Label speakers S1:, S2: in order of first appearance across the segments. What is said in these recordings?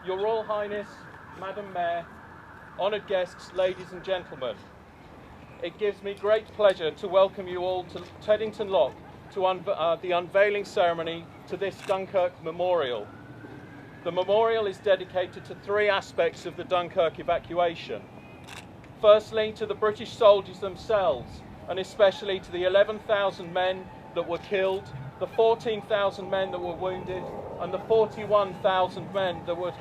S1: Your Royal Highness, Madam Mayor, honoured guests, ladies and gentlemen, it gives me great pleasure to welcome you all to Teddington Lock to the unveiling ceremony to this Dunkirk memorial. The memorial is dedicated to three aspects of the Dunkirk evacuation. Firstly, to the British soldiers themselves, and especially to the 11,000 men that were killed, the 14,000 men that were wounded, and the 41,000 men that were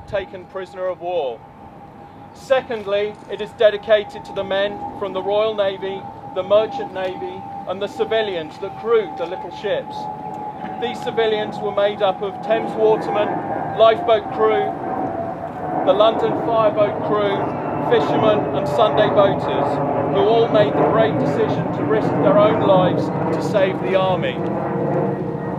S1: taken prisoner of war. Secondly, it is dedicated to the men from the Royal Navy, the Merchant Navy, and the civilians that crewed the little ships. These civilians were made up of Thames watermen, lifeboat crew, the London fireboat crew, fishermen and Sunday boaters, who all made the brave decision to risk their own lives to save the army.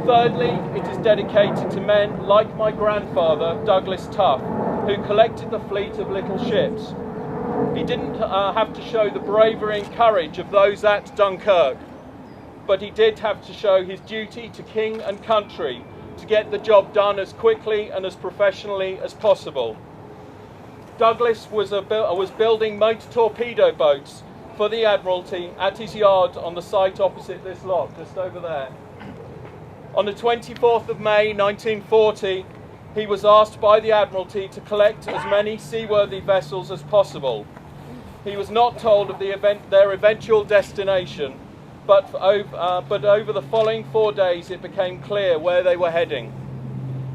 S1: Thirdly, it is dedicated to men like my grandfather, Douglas Tough, who collected the fleet of little ships. He didn't have to show the bravery and courage of those at Dunkirk, but he did have to show his duty to king and country to get the job done as quickly and as professionally as possible. Douglas was building motor torpedo boats for the Admiralty at his yard on the site opposite this lock, just over there. On the 24th of May 1940, he was asked by the Admiralty to collect as many seaworthy vessels as possible. He was not told of their eventual destination, but over the following 4 days it became clear where they were heading.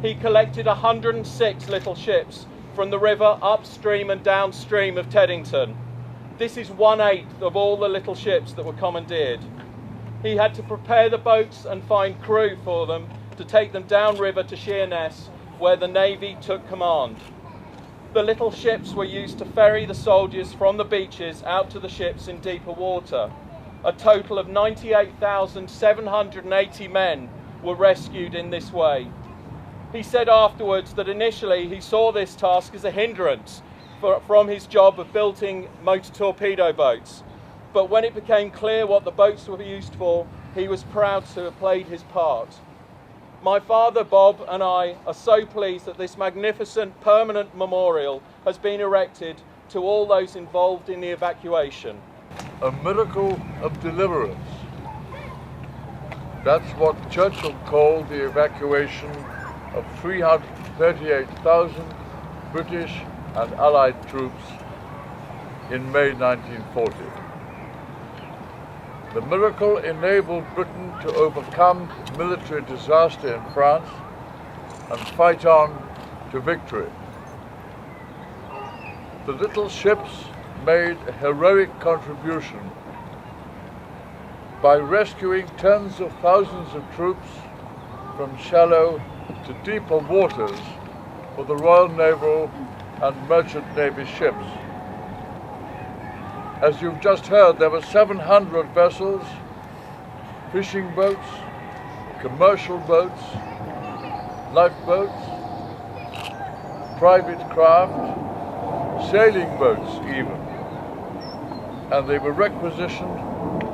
S1: He collected 106 little ships from the river upstream and downstream of Teddington. This is 1/8 of all the little ships that were commandeered. He had to prepare the boats and find crew for them to take them downriver to Sheerness, where the Navy took command. The little ships were used to ferry the soldiers from the beaches out to the ships in deeper water. A total of 98,780 men were rescued in this way. He said afterwards that initially he saw this task as a hindrance from his job of building motor torpedo boats. But when it became clear what the boats were used for, he was proud to have played his part. My father, Bob, and I are so pleased that this magnificent permanent memorial has been erected to all those involved in the evacuation.
S2: A miracle of deliverance. That's what Churchill called the evacuation of 338,000 British and Allied troops in May 1940. The miracle enabled Britain to overcome military disaster in France and fight on to victory. The little ships made a heroic contribution by rescuing tens of thousands of troops from shallow to deeper waters for the Royal Naval and Merchant Navy ships. As you've just heard, there were 700 vessels, fishing boats, commercial boats, lifeboats, private craft, sailing boats even. And they were requisitioned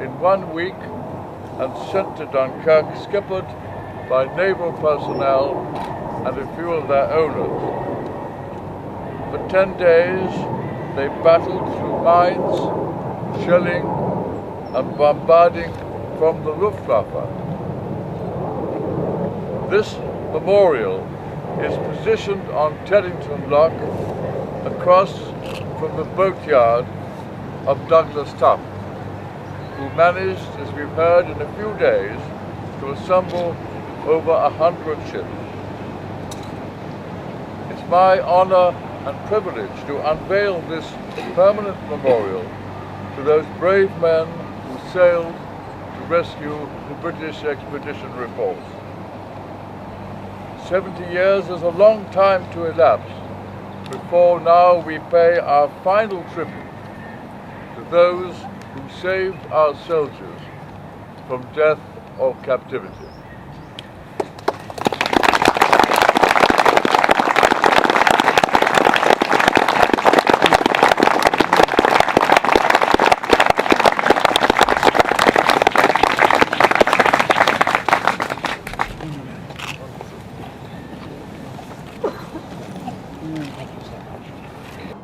S2: in 1 week and sent to Dunkirk, skippered by naval personnel and a few of their owners. For 10 days, they battled through mines, shelling and bombarding from the Luftwaffe. This memorial is positioned on Teddington Lock across from the boatyard of Douglas Tough, who managed, as we've heard, in a few days to assemble over 100 ships. It's my honor and privilege to unveil this permanent memorial to those brave men who sailed to rescue the British Expeditionary Force. 70 years is a long time to elapse before now we pay our final tribute to those who saved our soldiers from death or captivity.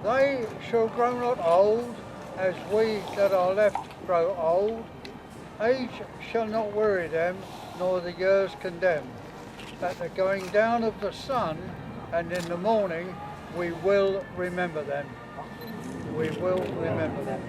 S3: They shall grow not old, as we that are left grow old. Age shall not weary them, nor the years condemn. At the going down of the sun, and in the morning, we will remember them. We will remember them.